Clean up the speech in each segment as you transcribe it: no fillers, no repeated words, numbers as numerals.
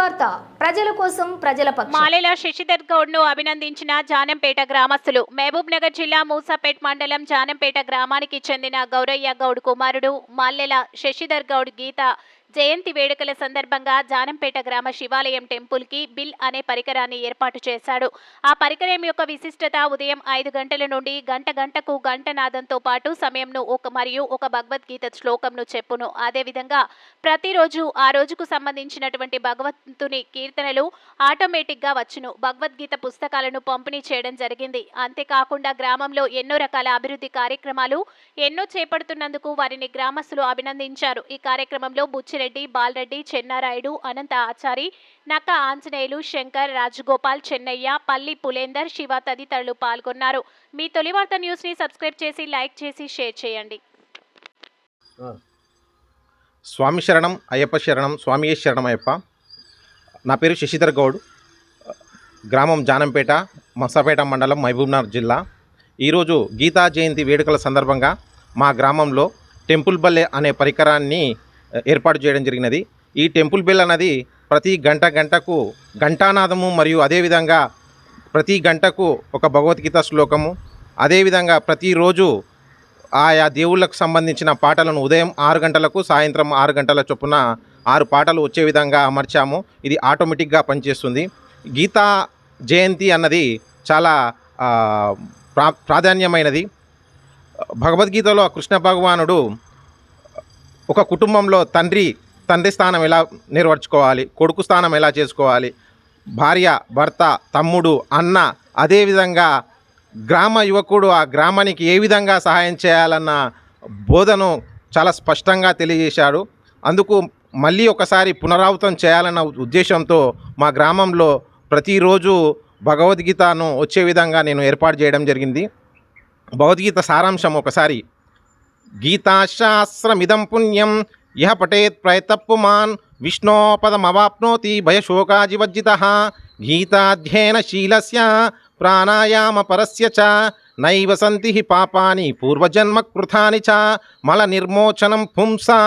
వార్త ప్రజల కోసం ప్రజల పక్షం. మాలెల శశిధర్ గౌడ్ ను అభినందించిన జానంపేట గ్రామస్తులు. మహబూబ్ నగర్ జిల్లా మూసాపేట్ మండలం జానంపేట గ్రామానికి చెందిన గౌరయ్య గౌడ్ కుమారుడు మాలెల శశిధర్ గౌడ్ గీత జయంతి వేడుకల సందర్భంగా జానంపేట గ్రామ శివాలయం టెంపుల్ కి బిల్ అనే పరికరాన్ని ఏర్పాటు చేశాడు. ఆ పరికరం యొక్క విశిష్టత ఉదయం 5 గంటల నుండి గంటకు గంటనాదంతో పాటు సమయంను ఒక భగవద్గీత శ్లోకంను చెప్పును. అదేవిధంగా ప్రతిరోజు ఆ రోజుకు సంబంధించినటువంటి భగవంతుని కీర్తనలు ఆటోమేటిక్ గా వచ్చును. భగవద్గీత పుస్తకాలను పంపిణీ చేయడం జరిగింది. అంతేకాకుండా గ్రామంలో ఎన్నో రకాల అభివృద్ధి కార్యక్రమాలు ఎన్నో చేపడుతున్నందుకు వారిని గ్రామస్తులు అభినందించారు. ఈ కార్యక్రమంలో బుచ్చిరెడ్డి, బాలరెడ్డి, చెన్నారాయుడు, అనంత ఆచారి, నక్క ఆంజనేయులు, శంకర్, రాజగోపాల్, చెన్నయ్య, పల్లి పులేందర్, శివ తదితరులు పాల్గొన్నారు. మీ తొలి వార్త న్యూస్ ని సబ్స్క్రైబ్ చేసి, లైక్ చేసి, షేర్ చేయండి. స్వామి శరణం అయ్యప్ప శరణం, స్వామియే శరణం అయ్యప్ప. నా పేరు శశిధర్ గౌడ్, గ్రామం జానంపేట, మసాపేట మండలం, మహబూబ్నగర్ జిల్లా. ఈరోజు గీతా జయంతి వేడుకల సందర్భంగా మా గ్రామంలో టెంపుల్ బెల్ అనే పరికరాన్ని ఏర్పాటు చేయడం జరిగినది. ఈ టెంపుల్ బెల్ అన్నది ప్రతి గంటకు ఘంటానాదము మరియు అదేవిధంగా ప్రతి గంటకు ఒక భగవద్గీత శ్లోకము, అదేవిధంగా ప్రతిరోజు ఆయా దేవుళ్ళకు సంబంధించిన పాటలను ఉదయం 6 గంటలకు, సాయంత్రం 6 గంటల చొప్పున 6 పాటలు వచ్చే విధంగా అమర్చాము. ఇది ఆటోమేటిక్గా పనిచేస్తుంది. గీతా జయంతి అన్నది చాలా ప్రాధాన్యమైనది. భగవద్గీతలో కృష్ణ భగవానుడు ఒక కుటుంబంలో తండ్రి స్థానం ఎలా నిర్వర్చుకోవాలి, కొడుకు స్థానం ఎలా చేసుకోవాలి, భార్య, భర్త, తమ్ముడు, అన్న, అదేవిధంగా గ్రామ యువకుడు ఆ గ్రామానికి ఏ విధంగా సహాయం చేయాలన్న బోధను చాలా స్పష్టంగా తెలియజేశాడు. అందుకు మళ్ళీ ఒకసారి పునరావృతం చేయాలన్న ఉద్దేశంతో మా గ్రామంలో ప్రతిరోజు భగవద్గీతను వచ్చే విధంగా నేను ఏర్పాటు చేయడం జరిగింది. భగవద్గీత సారాంశం ఒకసారి: గీతాశాస్త్రమిదం పుణ్యం యః పఠేత్ ప్రయతప్పుమాన్ విష్ణోపదమవాప్నోతి భయశోకాజివర్జితః. గీతాధ్యయనశీలస్య ప్రాణాయామపరస్య చ నైవ సంతి హి పాపాని పూర్వజన్మకృతాని చ. మలనిర్మోచనం పుంసా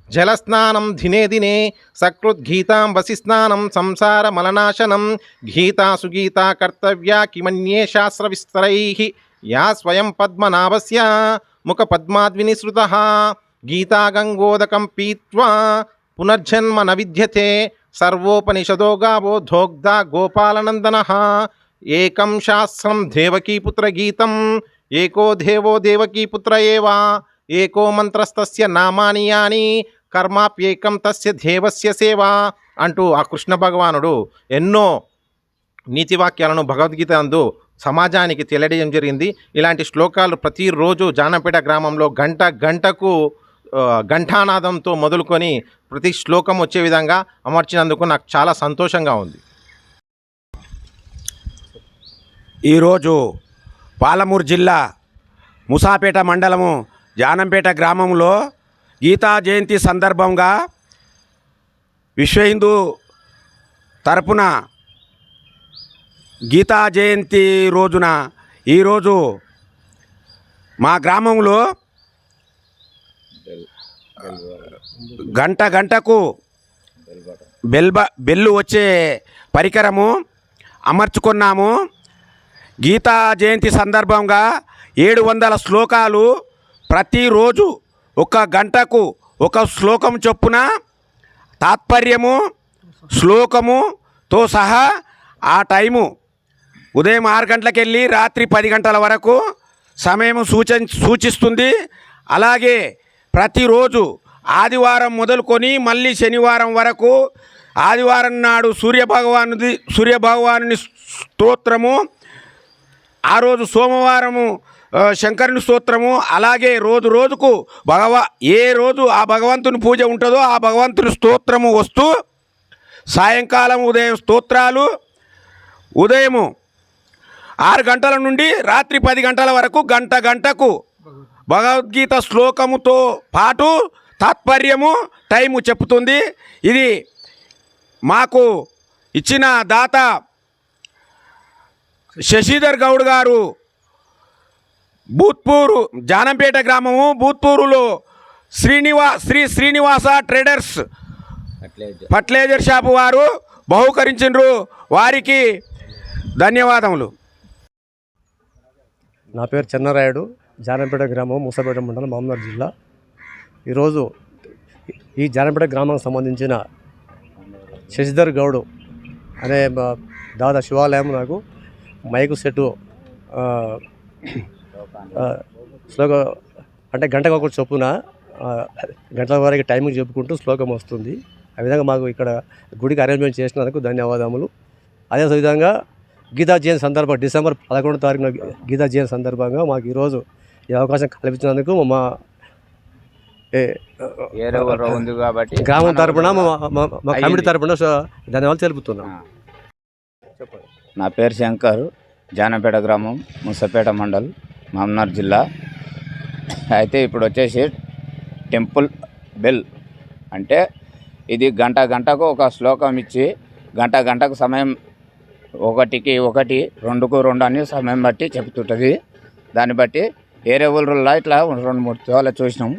జలస్నానం దినే దినే సకృద్గీతాంబసి స్నానం సంసారమలనాశనం. గీతాసు గీతా కర్తవ్యా కిమన్యే శాస్త్రవిస్తరైః యా స్వయం పద్మనాభస్య ముఖ పద్మాద్వినిసృతః. గీతా గంగోదకం పీత్వా పునర్జన్మ న విద్యతే సర్వోపనిషదో గావో ధోగ్ధా గోపాలనందనః. ఏకం శాస్త్రం దేవకీపుత్ర గీతం ఏకో దేవో దేవకీపుత్ర ఏవ. ఏకో మంత్రస్తస్య నామాని యాని కర్మాప్యేకం తస్య దేవస్య సేవ అంటూ ఆ కృష్ణ భగవానుడు ఎన్నో నీతివాక్యాలను భగవద్గీత అందు సమాజానికి తెలియడం జరిగింది. ఇలాంటి శ్లోకాలు ప్రతిరోజు జానంపేట గ్రామంలో గంటకు ఘంటానాదంతో మొదలుకొని ప్రతి శ్లోకం వచ్చే విధంగా అమర్చినందుకు నాకు చాలా సంతోషంగా ఉంది. ఈరోజు పాలమూరు జిల్లా ముసాపేట మండలము జానంపేట గ్రామంలో గీతా జయంతి సందర్భంగా విశ్వ హిందూ తరపున గీతా జయంతి రోజున ఈరోజు మా గ్రామంలో గంటకు బెల్లు వచ్చే పరికరము అమర్చుకున్నాము. గీతా జయంతి సందర్భంగా 700 శ్లోకాలు ప్రతిరోజు ఒక గంటకు ఒక శ్లోకం చొప్పున తాత్పర్యము శ్లోకముతో సహా ఆ టైము ఉదయం 6 గంటలకు వెళ్ళి రాత్రి 10 గంటల వరకు సమయం సూచిస్తుంది. అలాగే ప్రతిరోజు ఆదివారం మొదలుకొని మళ్ళీ శనివారం వరకు ఆదివారం నాడు సూర్యభగవానుని స్తోత్రము, ఆ రోజు సోమవారము శంకరుని స్తోత్రము, అలాగే రోజుకు ఏ రోజు ఆ భగవంతుని పూజ ఉంటుందో ఆ భగవంతుని స్తోత్రము వస్తూ సాయంకాలం ఉదయం స్తోత్రాలు, ఉదయము 6 గంటల నుండి రాత్రి 10 గంటల వరకు గంటకు భగవద్గీత శ్లోకముతో పాటు తాత్పర్యము టైము చెప్తుంది. ఇది మాకు ఇచ్చిన దాత శశిధర్ గౌడ్ గారు, బూత్పూరు జానంపేట గ్రామము, బూత్పూరులో Sri Srinivasa traders fertilizer shop వారు బహుకరించిండ్రు. వారికి ధన్యవాదములు. నా పేరు చెన్నరాయుడు, జానంపేట గ్రామం, మూసాపేట మండలం, మహబూబ్నగర్ జిల్లా. ఈరోజు ఈ జానంపేట గ్రామానికి సంబంధించిన శశిధర్ గౌడ్ అనే దాదా శివాలయం నాకు మైకు సెట్టు శ్లోకం అంటే గంటకు ఒకటి చొప్పున గంటల వరకు టైంకి చెప్పుకుంటూ శ్లోకం వస్తుంది. ఆ విధంగా మాకు ఇక్కడ గుడికి అరేంజ్మెంట్ చేసినందుకు ధన్యవాదములు. అదేవిధంగా గీతా జయంతి సందర్భంగా డిసెంబర్ 11వ తారీఖున గీతా జయంతి సందర్భంగా మాకు ఈరోజు ఈ అవకాశం కల్పించినందుకు మా ఉంది కాబట్టి గ్రామం తరపున మా కమిటీ తరపున ధన్యవాదాలు తెలుపుతున్నాం. నా పేరు శంకర్, జానంపేట గ్రామం, మూసాపేట మండల్, మహబూబ్నగర్ జిల్లా. అయితే ఇప్పుడు వచ్చేసి టెంపుల్ బెల్ అంటే ఇది గంటకు ఒక శ్లోకం ఇచ్చి గంటకు సమయం 1కి 1, 2కు 2 అని సమయం బట్టి చెప్తుంటుంది. దాన్ని బట్టి వేరే ఊళ్ళో ఇట్లా 2-3 చోట్ల చూసినాం.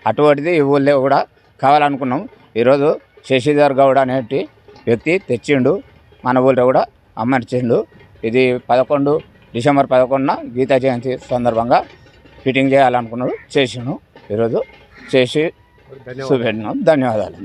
అటువంటిది ఈ ఊళ్ళో కూడా కావాలనుకున్నాం. ఈరోజు శశిధర్ గౌడ్ అనే వ్యక్తి తెచ్చిండు, మన ఊళ్ళో కూడా అమర్చిండు. ఇది డిసెంబర్ 11న గీతా జయంతి సందర్భంగా ఫిట్టింగ్ చేయాలనుకున్నాడు, చేసినాం. ఈరోజు చేసి చూపెట్టినాం. ధన్యవాదాలు.